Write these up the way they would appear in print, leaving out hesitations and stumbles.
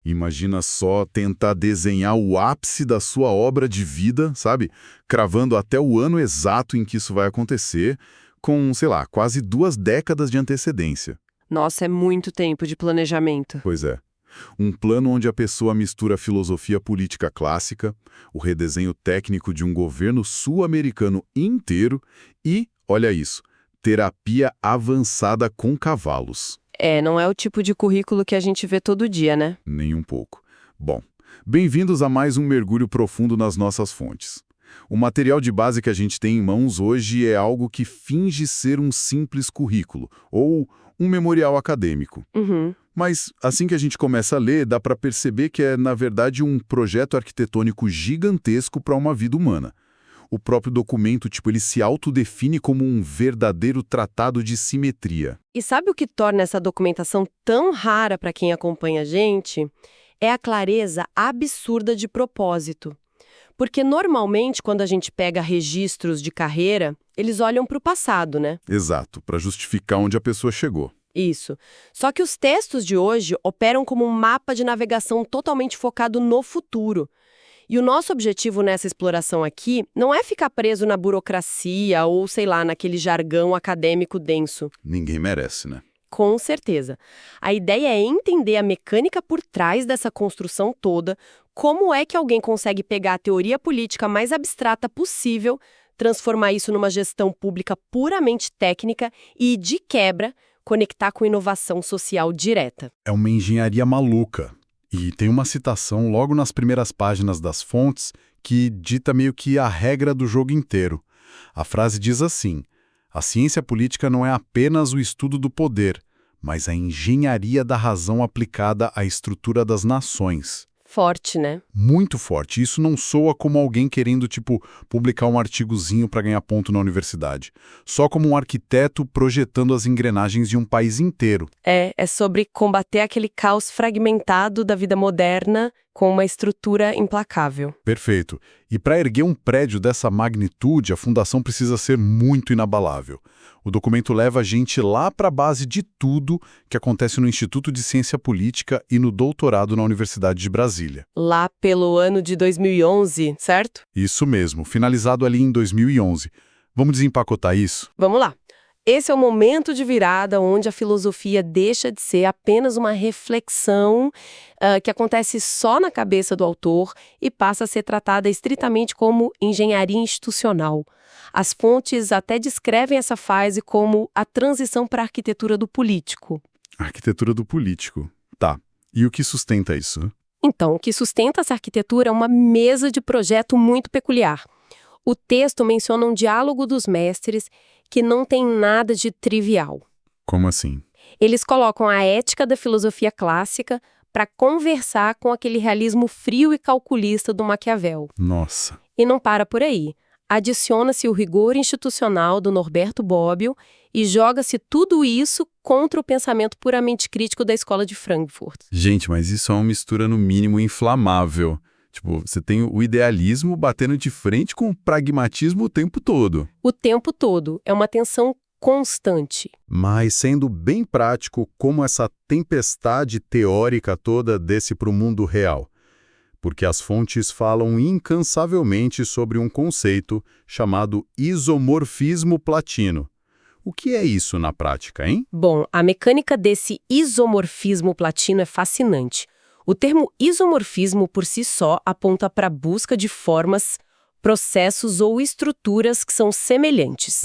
Imagina só tentar desenhar o ápice da sua obra de vida, sabe? Cravando até o ano exato em que isso vai acontecer, com, sei lá, quase 2 décadas de antecedência. Nossa, é muito tempo de planejamento. Pois é. Um plano onde a pessoa mistura a filosofia política clássica, o redesenho técnico de um governo sul-americano inteiro e, olha isso, terapia avançada com cavalos. Não é o tipo de currículo que a gente vê todo dia, né? Nem um pouco. Bom, bem-vindos a mais um mergulho profundo nas nossas fontes. O material de base que a gente tem em mãos hoje é algo que finge ser um simples currículo, ou um memorial acadêmico. Uhum. Mas, assim que a gente começa a ler, dá para perceber que é, na verdade, um projeto arquitetônico gigantesco para uma vida humana. O próprio documento, ele se autodefine como um verdadeiro tratado de simetria. E sabe o que torna essa documentação tão rara para quem acompanha a gente? É a clareza absurda de propósito. Porque normalmente, quando a gente pega registros de carreira, eles olham para o passado, né? Exato, para justificar onde a pessoa chegou. Isso. Só que os textos de hoje operam como um mapa de navegação totalmente focado no futuro. E o nosso objetivo nessa exploração aqui não é ficar preso na burocracia ou, sei lá, naquele jargão acadêmico denso. Ninguém merece, né? Com certeza. A ideia é entender a mecânica por trás dessa construção toda, como é que alguém consegue pegar a teoria política mais abstrata possível, transformar isso numa gestão pública puramente técnica e, de quebra, conectar com inovação social direta. É uma engenharia maluca. E tem uma citação logo nas primeiras páginas das fontes que dita meio que a regra do jogo inteiro. A frase diz assim: a ciência política não é apenas o estudo do poder, mas a engenharia da razão aplicada à estrutura das nações. Forte, né? Muito forte. Isso não soa como alguém querendo, publicar um artigozinho para ganhar ponto na universidade. Só como um arquiteto projetando as engrenagens de um país inteiro. É sobre combater aquele caos fragmentado da vida moderna com uma estrutura implacável. Perfeito. E para erguer um prédio dessa magnitude, a fundação precisa ser muito inabalável. O documento leva a gente lá para a base de tudo que acontece no Instituto de Ciência Política e no doutorado na Universidade de Brasília. Lá pelo ano de 2011, certo? Isso mesmo, finalizado ali em 2011. Vamos desempacotar isso? Vamos lá. Esse é o momento de virada onde a filosofia deixa de ser apenas uma reflexão que acontece só na cabeça do autor e passa a ser tratada estritamente como engenharia institucional. As fontes até descrevem essa fase como a transição para a arquitetura do político. Arquitetura do político. Tá. E o que sustenta isso? Então, o que sustenta essa arquitetura é uma mesa de projeto muito peculiar. O texto menciona um diálogo dos mestres que não tem nada de trivial. Como assim? Eles colocam a ética da filosofia clássica para conversar com aquele realismo frio e calculista do Maquiavel. Nossa. E não para por aí. Adiciona-se o rigor institucional do Norberto Bobbio e joga-se tudo isso contra o pensamento puramente crítico da escola de Frankfurt. Gente, mas isso é uma mistura no mínimo inflamável. Você tem o idealismo batendo de frente com o pragmatismo o tempo todo. O tempo todo. É uma tensão constante. Mas, sendo bem prático, como essa tempestade teórica toda desce para o mundo real? Porque as fontes falam incansavelmente sobre um conceito chamado isomorfismo platino. O que é isso na prática, hein? Bom, a mecânica desse isomorfismo platino é fascinante. O termo isomorfismo por si só aponta para a busca de formas, processos ou estruturas que são semelhantes.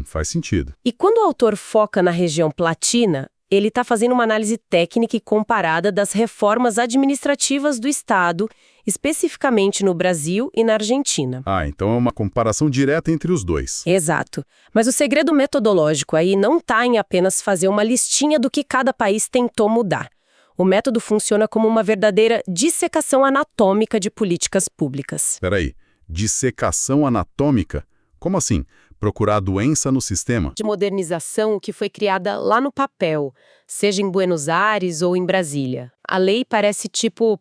Faz sentido. E quando o autor foca na região platina, ele está fazendo uma análise técnica e comparada das reformas administrativas do Estado, especificamente no Brasil e na Argentina. Então é uma comparação direta entre os dois. Exato. Mas o segredo metodológico aí não está em apenas fazer uma listinha do que cada país tentou mudar. O método funciona como uma verdadeira dissecação anatômica de políticas públicas. Peraí, dissecação anatômica? Como assim? Procurar a doença no sistema? De modernização que foi criada lá no papel, seja em Buenos Aires ou em Brasília. A lei parece,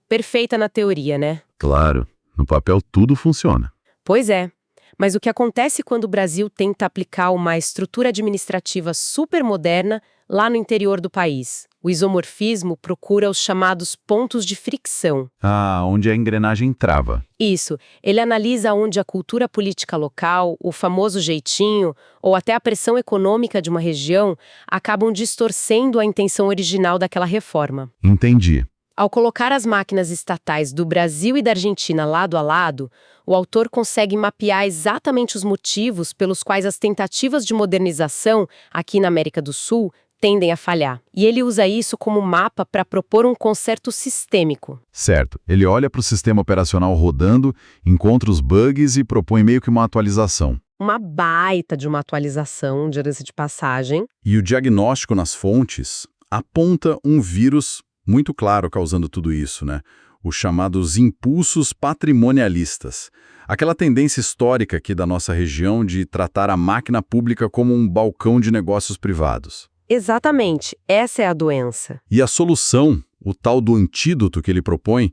perfeita na teoria, né? Claro, no papel tudo funciona. Pois é. Mas o que acontece quando o Brasil tenta aplicar uma estrutura administrativa supermoderna lá no interior do país? O isomorfismo procura os chamados pontos de fricção. Ah, onde a engrenagem trava. Isso, ele analisa onde a cultura política local, o famoso jeitinho, ou até a pressão econômica de uma região acabam distorcendo a intenção original daquela reforma. Entendi. Ao colocar as máquinas estatais do Brasil e da Argentina lado a lado, o autor consegue mapear exatamente os motivos pelos quais as tentativas de modernização aqui na América do Sul tendem a falhar. E ele usa isso como mapa para propor um conserto sistêmico. Certo. Ele olha para o sistema operacional rodando, encontra os bugs e propõe meio que uma atualização. Uma baita de uma atualização, diga-se de passagem. E o diagnóstico nas fontes aponta um vírus muito claro causando tudo isso, né? Os chamados impulsos patrimonialistas. Aquela tendência histórica aqui da nossa região de tratar a máquina pública como um balcão de negócios privados. Exatamente, essa é a doença. E a solução, o tal do antídoto que ele propõe,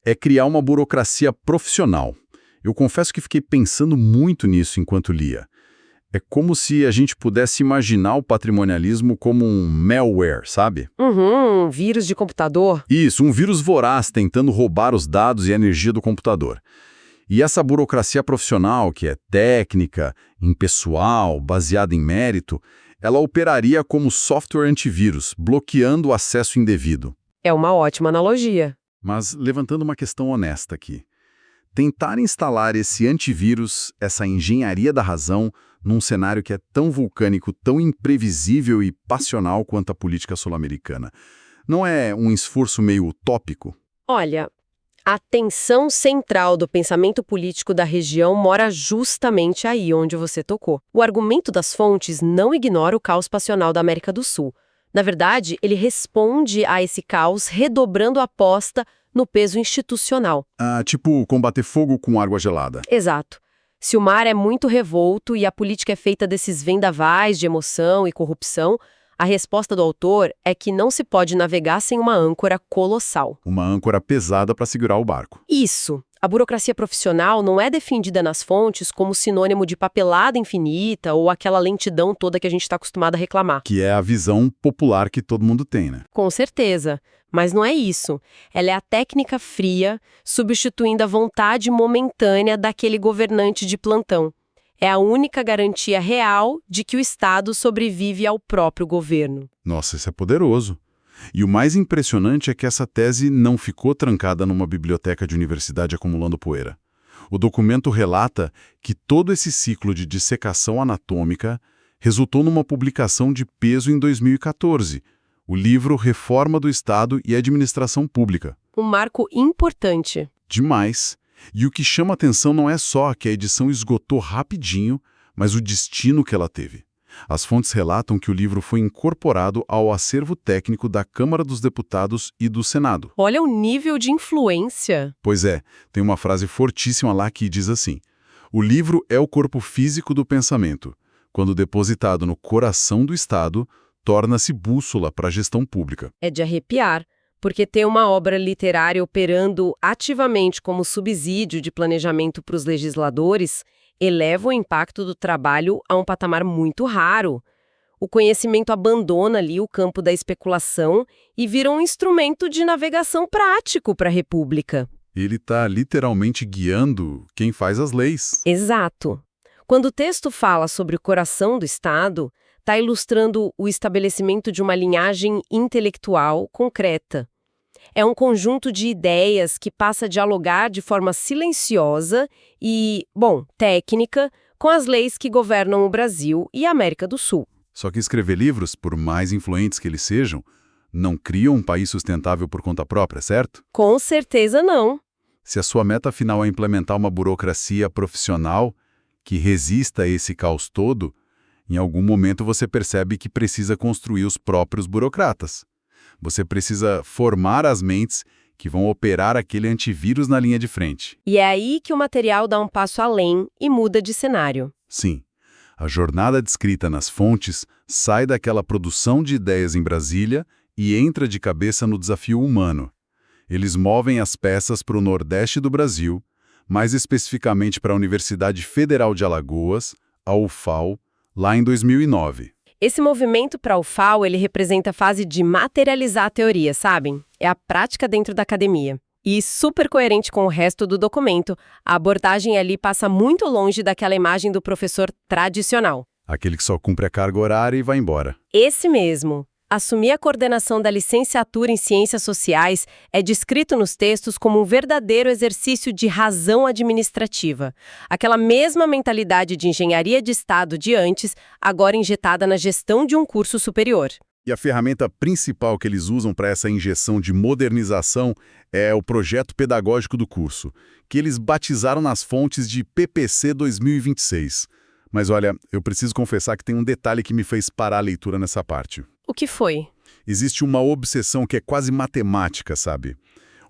é criar uma burocracia profissional. Eu confesso que fiquei pensando muito nisso enquanto lia. É como se a gente pudesse imaginar o patrimonialismo como um malware, sabe? Um vírus de computador. Isso, um vírus voraz tentando roubar os dados e a energia do computador. E essa burocracia profissional, que é técnica, impessoal, baseada em mérito, ela operaria como software antivírus, bloqueando o acesso indevido. É uma ótima analogia. Mas levantando uma questão honesta aqui. Tentar instalar esse antivírus, essa engenharia da razão, num cenário que é tão vulcânico, tão imprevisível e passional quanto a política sul-americana, não é um esforço meio utópico? Olha, a tensão central do pensamento político da região mora justamente aí onde você tocou. O argumento das fontes não ignora o caos passional da América do Sul. Na verdade, ele responde a esse caos redobrando a aposta no peso institucional. Tipo combater fogo com água gelada. Exato. Se o mar é muito revolto e a política é feita desses vendavais de emoção e corrupção, a resposta do autor é que não se pode navegar sem uma âncora colossal. Uma âncora pesada para segurar o barco. Isso. A burocracia profissional não é defendida nas fontes como sinônimo de papelada infinita ou aquela lentidão toda que a gente está acostumado a reclamar. Que é a visão popular que todo mundo tem, né? Com certeza. Mas não é isso. Ela é a técnica fria, substituindo a vontade momentânea daquele governante de plantão. É a única garantia real de que o Estado sobrevive ao próprio governo. Nossa, isso é poderoso. E o mais impressionante é que essa tese não ficou trancada numa biblioteca de universidade acumulando poeira. O documento relata que todo esse ciclo de dissecação anatômica resultou numa publicação de peso em 2014, o livro Reforma do Estado e Administração Pública. Um marco importante. Demais. E o que chama atenção não é só que a edição esgotou rapidinho, mas o destino que ela teve. As fontes relatam que o livro foi incorporado ao acervo técnico da Câmara dos Deputados e do Senado. Olha o nível de influência. Pois é, tem uma frase fortíssima lá que diz assim: o livro é o corpo físico do pensamento. Quando depositado no coração do Estado, torna-se bússola para a gestão pública. É de arrepiar, porque ter uma obra literária operando ativamente como subsídio de planejamento para os legisladores eleva o impacto do trabalho a um patamar muito raro. O conhecimento abandona ali o campo da especulação e vira um instrumento de navegação prático para a República. Ele está literalmente guiando quem faz as leis. Exato. Quando o texto fala sobre o coração do Estado, está ilustrando o estabelecimento de uma linhagem intelectual concreta. É um conjunto de ideias que passa a dialogar de forma silenciosa e, técnica, com as leis que governam o Brasil e a América do Sul. Só que escrever livros, por mais influentes que eles sejam, não cria um país sustentável por conta própria, certo? Com certeza não. Se a sua meta final é implementar uma burocracia profissional que resista a esse caos todo, em algum momento você percebe que precisa construir os próprios burocratas. Você precisa formar as mentes que vão operar aquele antivírus na linha de frente. E é aí que o material dá um passo além e muda de cenário. Sim, a jornada descrita nas fontes sai daquela produção de ideias em Brasília e entra de cabeça no desafio humano. Eles movem as peças para o Nordeste do Brasil, mais especificamente para a Universidade Federal de Alagoas, a UFAL, lá em 2009. Esse movimento para o FAO, ele representa a fase de materializar a teoria, sabem? É a prática dentro da academia. E super coerente com o resto do documento, a abordagem ali passa muito longe daquela imagem do professor tradicional. Aquele que só cumpre a carga horária e vai embora. Esse mesmo. Assumir a coordenação da licenciatura em Ciências Sociais é descrito nos textos como um verdadeiro exercício de razão administrativa. Aquela mesma mentalidade de engenharia de Estado de antes, agora injetada na gestão de um curso superior. E a ferramenta principal que eles usam para essa injeção de modernização é o projeto pedagógico do curso, que eles batizaram nas fontes de PPC 2026. Mas olha, eu preciso confessar que tem um detalhe que me fez parar a leitura nessa parte. O que foi? Existe uma obsessão que é quase matemática, sabe?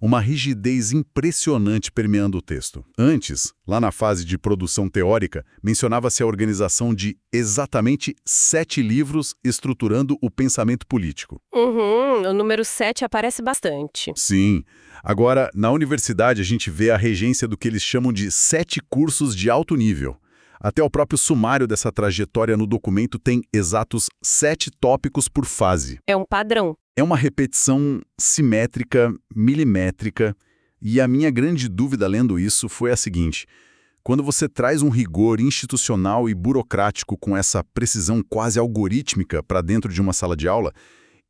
Uma rigidez impressionante permeando o texto. Antes, lá na fase de produção teórica, mencionava-se a organização de exatamente 7 livros estruturando o pensamento político. O número 7 aparece bastante. Sim. Agora, na universidade, a gente vê a regência do que eles chamam de 7 cursos de alto nível. Até o próprio sumário dessa trajetória no documento tem exatos 7 tópicos por fase. É um padrão. É uma repetição simétrica, milimétrica, e a minha grande dúvida lendo isso foi a seguinte: quando você traz um rigor institucional e burocrático com essa precisão quase algorítmica para dentro de uma sala de aula,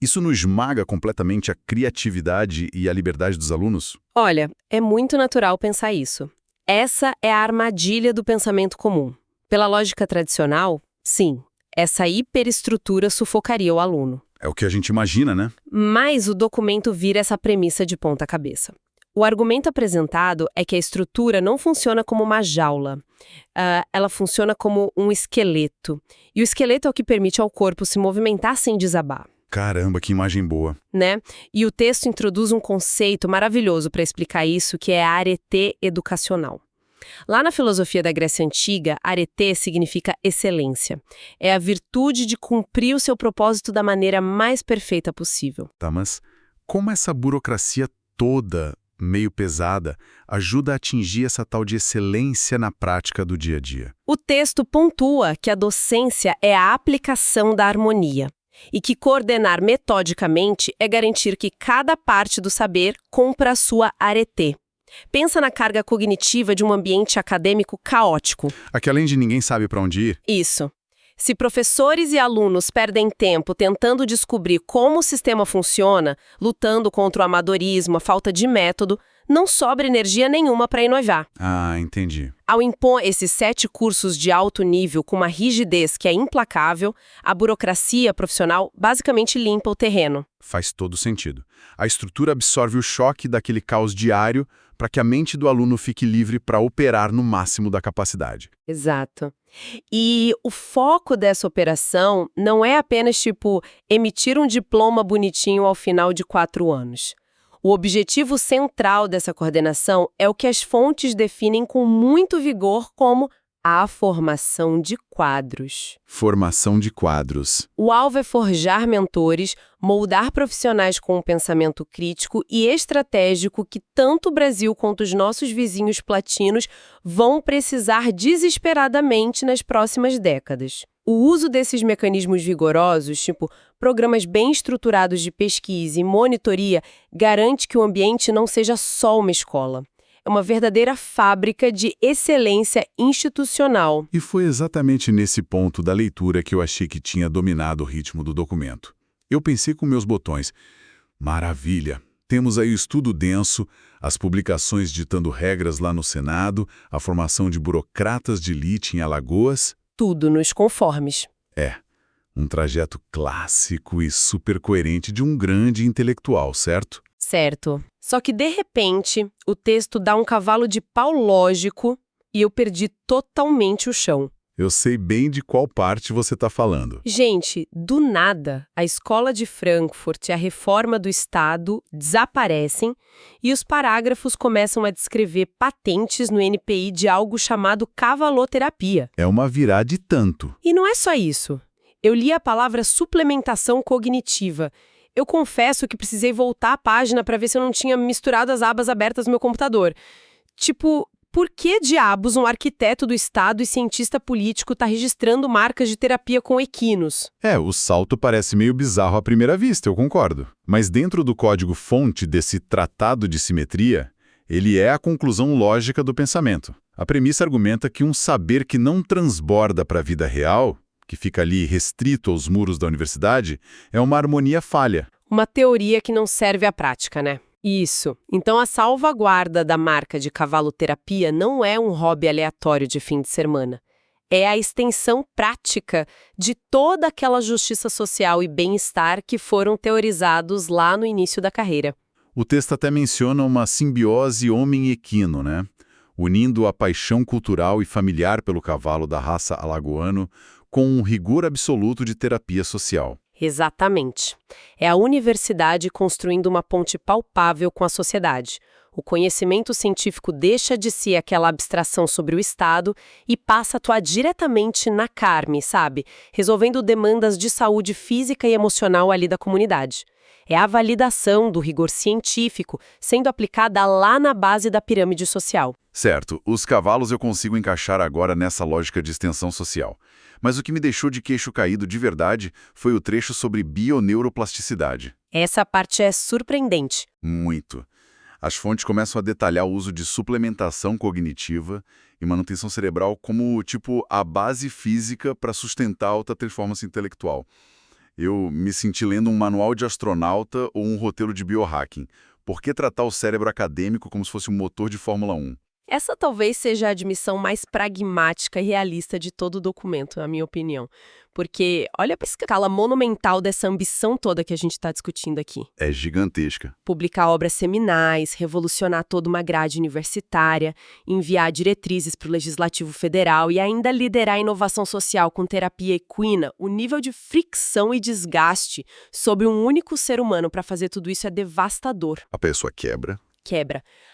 isso não esmaga completamente a criatividade e a liberdade dos alunos? Olha, é muito natural pensar isso. Essa é a armadilha do pensamento comum. Pela lógica tradicional, sim, essa hiperestrutura sufocaria o aluno. É o que a gente imagina, né? Mas o documento vira essa premissa de ponta cabeça. O argumento apresentado é que a estrutura não funciona como uma jaula. Ela funciona como um esqueleto. E o esqueleto é o que permite ao corpo se movimentar sem desabar. Caramba, que imagem boa. Né? E o texto introduz um conceito maravilhoso para explicar isso, que é a arete educacional. Lá na filosofia da Grécia Antiga, arete significa excelência. É a virtude de cumprir o seu propósito da maneira mais perfeita possível. Tá, mas como essa burocracia toda, meio pesada, ajuda a atingir essa tal de excelência na prática do dia a dia? O texto pontua que a docência é a aplicação da harmonia e que coordenar metodicamente é garantir que cada parte do saber cumpra a sua arete. Pensa na carga cognitiva de um ambiente acadêmico caótico. Aqui além de ninguém sabe para onde ir? Isso. Se professores e alunos perdem tempo tentando descobrir como o sistema funciona, lutando contra o amadorismo, a falta de método, não sobra energia nenhuma para inovar. Ah, entendi. Ao impor esses 7 cursos de alto nível com uma rigidez que é implacável, a burocracia profissional basicamente limpa o terreno. Faz todo sentido. A estrutura absorve o choque daquele caos diário para que a mente do aluno fique livre para operar no máximo da capacidade. Exato. E o foco dessa operação não é apenas, emitir um diploma bonitinho ao final de 4 anos. O objetivo central dessa coordenação é o que as fontes definem com muito vigor como a formação de quadros. Formação de quadros. O alvo é forjar mentores, moldar profissionais com um pensamento crítico e estratégico que tanto o Brasil quanto os nossos vizinhos platinos vão precisar desesperadamente nas próximas décadas. O uso desses mecanismos vigorosos, programas bem estruturados de pesquisa e monitoria, garante que o ambiente não seja só uma escola. É uma verdadeira fábrica de excelência institucional. E foi exatamente nesse ponto da leitura que eu achei que tinha dominado o ritmo do documento. Eu pensei com meus botões: maravilha! Temos aí o estudo denso, as publicações ditando regras lá no Senado, a formação de burocratas de elite em Alagoas. Tudo nos conformes. É, um trajeto clássico e super coerente de um grande intelectual, certo? Certo. Só que, de repente, o texto dá um cavalo de pau lógico e eu perdi totalmente o chão. Eu sei bem de qual parte você está falando. Gente, do nada, a Escola de Frankfurt e a reforma do Estado desaparecem e os parágrafos começam a descrever patentes no NPI de algo chamado cavaloterapia. É uma virada de tanto. E não é só isso. Eu li a palavra suplementação cognitiva. Eu confesso que precisei voltar à página para ver se eu não tinha misturado as abas abertas no meu computador. por que diabos um arquiteto do Estado e cientista político está registrando marcas de terapia com equinos? O salto parece meio bizarro à primeira vista, eu concordo. Mas dentro do código-fonte desse tratado de simetria, ele é a conclusão lógica do pensamento. A premissa argumenta que um saber que não transborda para a vida real, que fica ali restrito aos muros da universidade, é uma harmonia falha. Uma teoria que não serve à prática, né? Isso. Então a salvaguarda da marca de cavalo-terapia não é um hobby aleatório de fim de semana. É a extensão prática de toda aquela justiça social e bem-estar que foram teorizados lá no início da carreira. O texto até menciona uma simbiose homem-equino, né? Unindo a paixão cultural e familiar pelo cavalo da raça alagoano com um rigor absoluto de terapia social. Exatamente. É a universidade construindo uma ponte palpável com a sociedade. O conhecimento científico deixa de ser aquela abstração sobre o Estado e passa a atuar diretamente na carne, sabe? Resolvendo demandas de saúde física e emocional ali da comunidade. É a validação do rigor científico sendo aplicada lá na base da pirâmide social. Certo, os cavalos eu consigo encaixar agora nessa lógica de extensão social. Mas o que me deixou de queixo caído de verdade foi o trecho sobre bioneuroplasticidade. Essa parte é surpreendente. Muito. As fontes começam a detalhar o uso de suplementação cognitiva e manutenção cerebral como, a base física para sustentar a alta performance intelectual. Eu me senti lendo um manual de astronauta ou um roteiro de biohacking. Por que tratar o cérebro acadêmico como se fosse um motor de Fórmula 1? Essa talvez seja a admissão mais pragmática e realista de todo o documento, na minha opinião. Porque olha para a escala monumental dessa ambição toda que a gente está discutindo aqui. É gigantesca. Publicar obras seminais, revolucionar toda uma grade universitária, enviar diretrizes para o Legislativo Federal e ainda liderar a inovação social com terapia equina, o nível de fricção e desgaste sobre um único ser humano para fazer tudo isso é devastador. A pessoa quebra.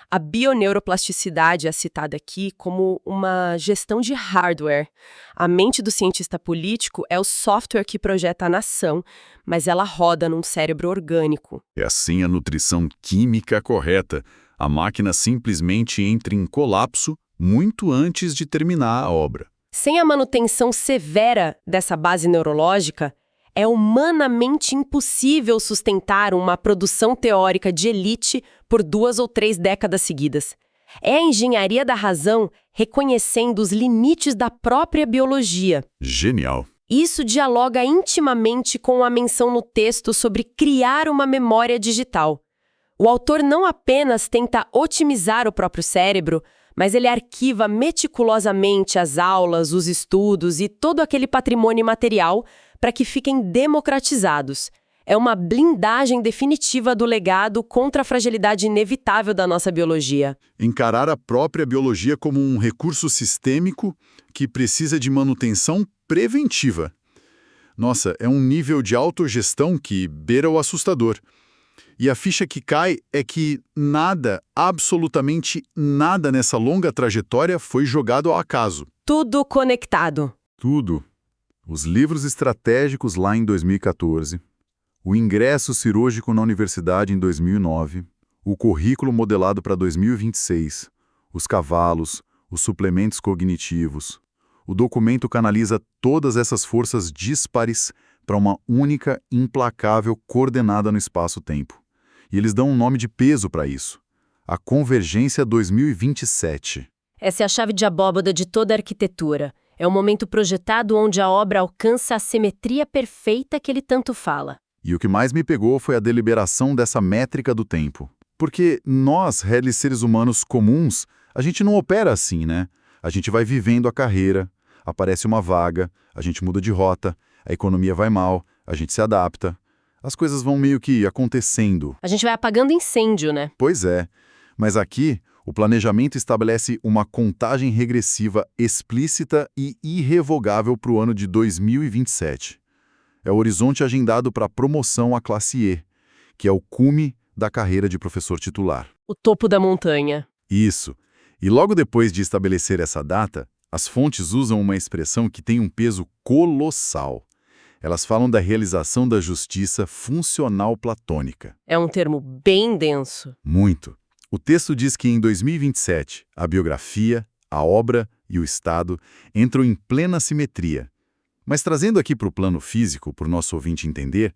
A bioneuroplasticidade é citada aqui como uma gestão de hardware. A mente do cientista político é o software que projeta a nação, mas ela roda num cérebro orgânico. É assim a nutrição química correta. A máquina simplesmente entra em colapso muito antes de terminar a obra. Sem a manutenção severa dessa base neurológica, é humanamente impossível sustentar uma produção teórica de elite por 2 ou 3 décadas seguidas. É a engenharia da razão reconhecendo os limites da própria biologia. Genial. Isso dialoga intimamente com a menção no texto sobre criar uma memória digital. O autor não apenas tenta otimizar o próprio cérebro, mas ele arquiva meticulosamente as aulas, os estudos e todo aquele patrimônio material para que fiquem democratizados. É uma blindagem definitiva do legado contra a fragilidade inevitável da nossa biologia. Encarar a própria biologia como um recurso sistêmico que precisa de manutenção preventiva. Nossa, é um nível de autogestão que beira o assustador. E a ficha que cai é que nada, absolutamente nada nessa longa trajetória foi jogado ao acaso. Tudo conectado. Tudo. Os livros estratégicos lá em 2014, o ingresso cirúrgico na universidade em 2009, o currículo modelado para 2026, os cavalos, os suplementos cognitivos. O documento canaliza todas essas forças díspares para uma única, implacável coordenada no espaço-tempo. E eles dão um nome de peso para isso: a Convergência 2027. Essa é a chave de abóbada de toda a arquitetura. É o momento projetado onde a obra alcança a simetria perfeita que ele tanto fala. E o que mais me pegou foi a deliberação dessa métrica do tempo. Porque nós, réis seres humanos comuns, a gente não opera assim, né? A gente vai vivendo a carreira, aparece uma vaga, a gente muda de rota, a economia vai mal, a gente se adapta. As coisas vão meio que acontecendo. A gente vai apagando incêndio, né? Pois é. Mas aqui, o planejamento estabelece uma contagem regressiva explícita e irrevogável para o ano de 2027. É o horizonte agendado para a promoção à classe E, que é o cume da carreira de professor titular. O topo da montanha. Isso. E logo depois de estabelecer essa data, as fontes usam uma expressão que tem um peso colossal. Elas falam da realização da justiça funcional platônica. É um termo bem denso. Muito. O texto diz que em 2027, a biografia, a obra e o Estado entram em plena simetria. Mas trazendo aqui para o plano físico, para o nosso ouvinte entender,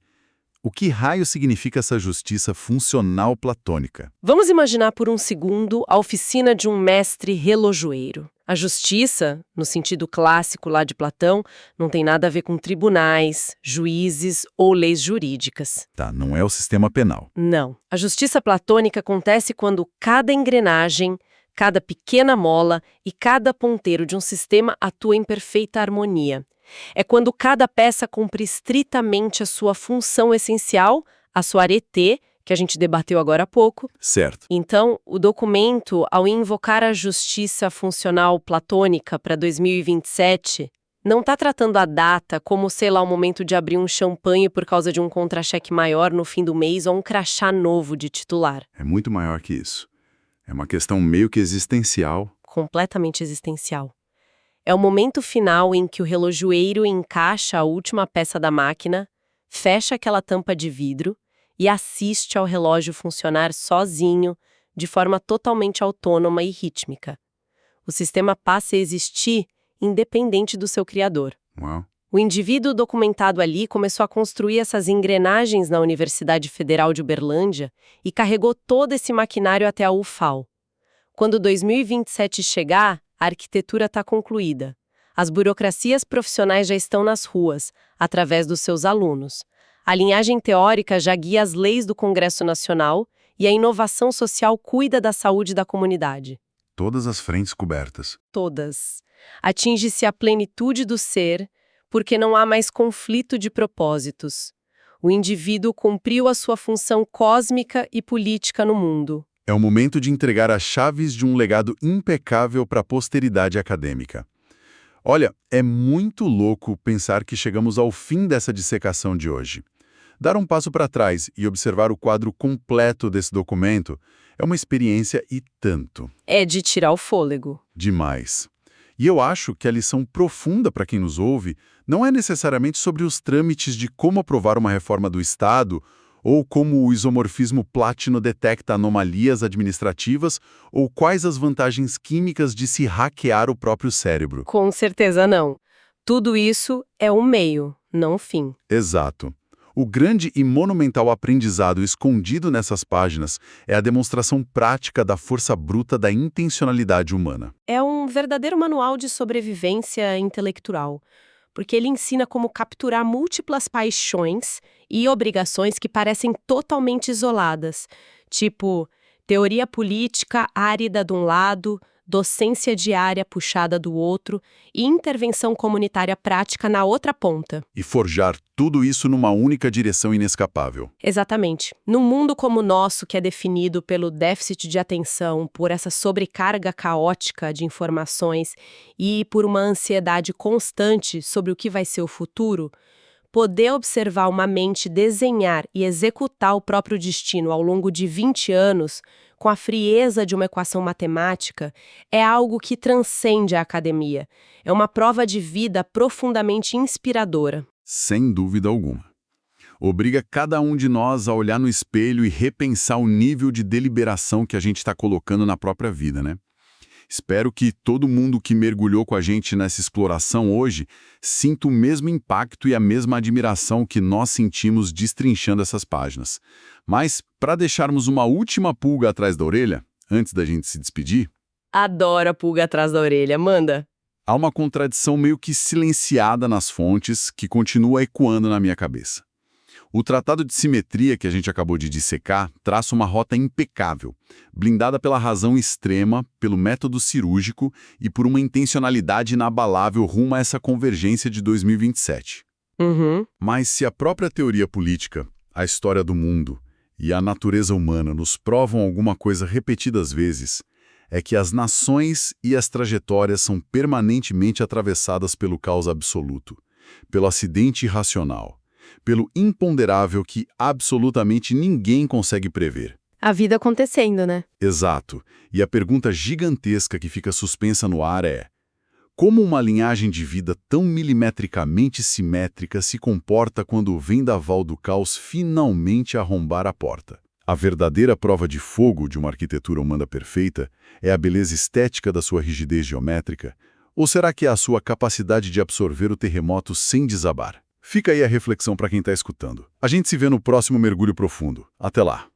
o que raio significa essa justiça funcional platônica? Vamos imaginar por um segundo a oficina de um mestre relojoeiro. A justiça, no sentido clássico lá de Platão, não tem nada a ver com tribunais, juízes ou leis jurídicas. Tá, não é o sistema penal. Não. A justiça platônica acontece quando cada engrenagem, cada pequena mola e cada ponteiro de um sistema atua em perfeita harmonia. É quando cada peça cumpre estritamente a sua função essencial, a sua arete, que a gente debateu agora há pouco. Certo. Então, o documento, ao invocar a justiça funcional platônica para 2027, não está tratando a data como, sei lá, o momento de abrir um champanhe por causa de um contra-cheque maior no fim do mês ou um crachá novo de titular. É muito maior que isso. É uma questão meio que existencial. Completamente existencial. É o momento final em que o relojoeiro encaixa a última peça da máquina, fecha aquela tampa de vidro e assiste ao relógio funcionar sozinho, de forma totalmente autônoma e rítmica. O sistema passa a existir independente do seu criador. Uau. O indivíduo documentado ali começou a construir essas engrenagens na Universidade Federal de Uberlândia e carregou todo esse maquinário até a UFAL. Quando 2027 chegar, a arquitetura está concluída. As burocracias profissionais já estão nas ruas, através dos seus alunos. A linhagem teórica já guia as leis do Congresso Nacional e a inovação social cuida da saúde da comunidade. Todas as frentes cobertas. Todas. Atinge-se a plenitude do ser, porque não há mais conflito de propósitos. O indivíduo cumpriu a sua função cósmica e política no mundo. É o momento de entregar as chaves de um legado impecável para a posteridade acadêmica. Olha, é muito louco pensar que chegamos ao fim dessa dissecação de hoje. Dar um passo para trás e observar o quadro completo desse documento é uma experiência e tanto. É de tirar o fôlego. Demais. E eu acho que a lição profunda para quem nos ouve não é necessariamente sobre os trâmites de como aprovar uma reforma do Estado ou como o isomorfismo plátino detecta anomalias administrativas, ou quais as vantagens químicas de se hackear o próprio cérebro. Com certeza não. Tudo isso é um meio, não um fim. Exato. O grande e monumental aprendizado escondido nessas páginas é a demonstração prática da força bruta da intencionalidade humana. É um verdadeiro manual de sobrevivência intelectual, porque ele ensina como capturar múltiplas paixões e obrigações que parecem totalmente isoladas, tipo teoria política árida de um lado, docência diária puxada do outro e intervenção comunitária prática na outra ponta. E forjar tudo isso numa única direção inescapável. Exatamente. Num mundo como o nosso, que é definido pelo déficit de atenção, por essa sobrecarga caótica de informações e por uma ansiedade constante sobre o que vai ser o futuro, poder observar uma mente desenhar e executar o próprio destino ao longo de 20 anos, com a frieza de uma equação matemática, é algo que transcende a academia. É uma prova de vida profundamente inspiradora. Sem dúvida alguma. Obriga cada um de nós a olhar no espelho e repensar o nível de deliberação que a gente está colocando na própria vida, né? Espero que todo mundo que mergulhou com a gente nessa exploração hoje sinta o mesmo impacto e a mesma admiração que nós sentimos destrinchando essas páginas. Mas, para deixarmos uma última pulga atrás da orelha, antes da gente se despedir... Adoro a pulga atrás da orelha, manda! Há uma contradição meio que silenciada nas fontes que continua ecoando na minha cabeça. O Tratado de Simetria que a gente acabou de dissecar traça uma rota impecável, blindada pela razão extrema, pelo método cirúrgico e por uma intencionalidade inabalável rumo a essa convergência de 2027. Mas se a própria teoria política, a história do mundo e a natureza humana nos provam alguma coisa repetidas vezes, é que as nações e as trajetórias são permanentemente atravessadas pelo caos absoluto, pelo acidente irracional, pelo imponderável que absolutamente ninguém consegue prever. A vida acontecendo, né? Exato. E a pergunta gigantesca que fica suspensa no ar é: como uma linhagem de vida tão milimetricamente simétrica se comporta quando o vendaval do caos finalmente arrombar a porta? A verdadeira prova de fogo de uma arquitetura humana perfeita é a beleza estética da sua rigidez geométrica? Ou será que é a sua capacidade de absorver o terremoto sem desabar? Fica aí a reflexão para quem está escutando. A gente se vê no próximo mergulho profundo. Até lá!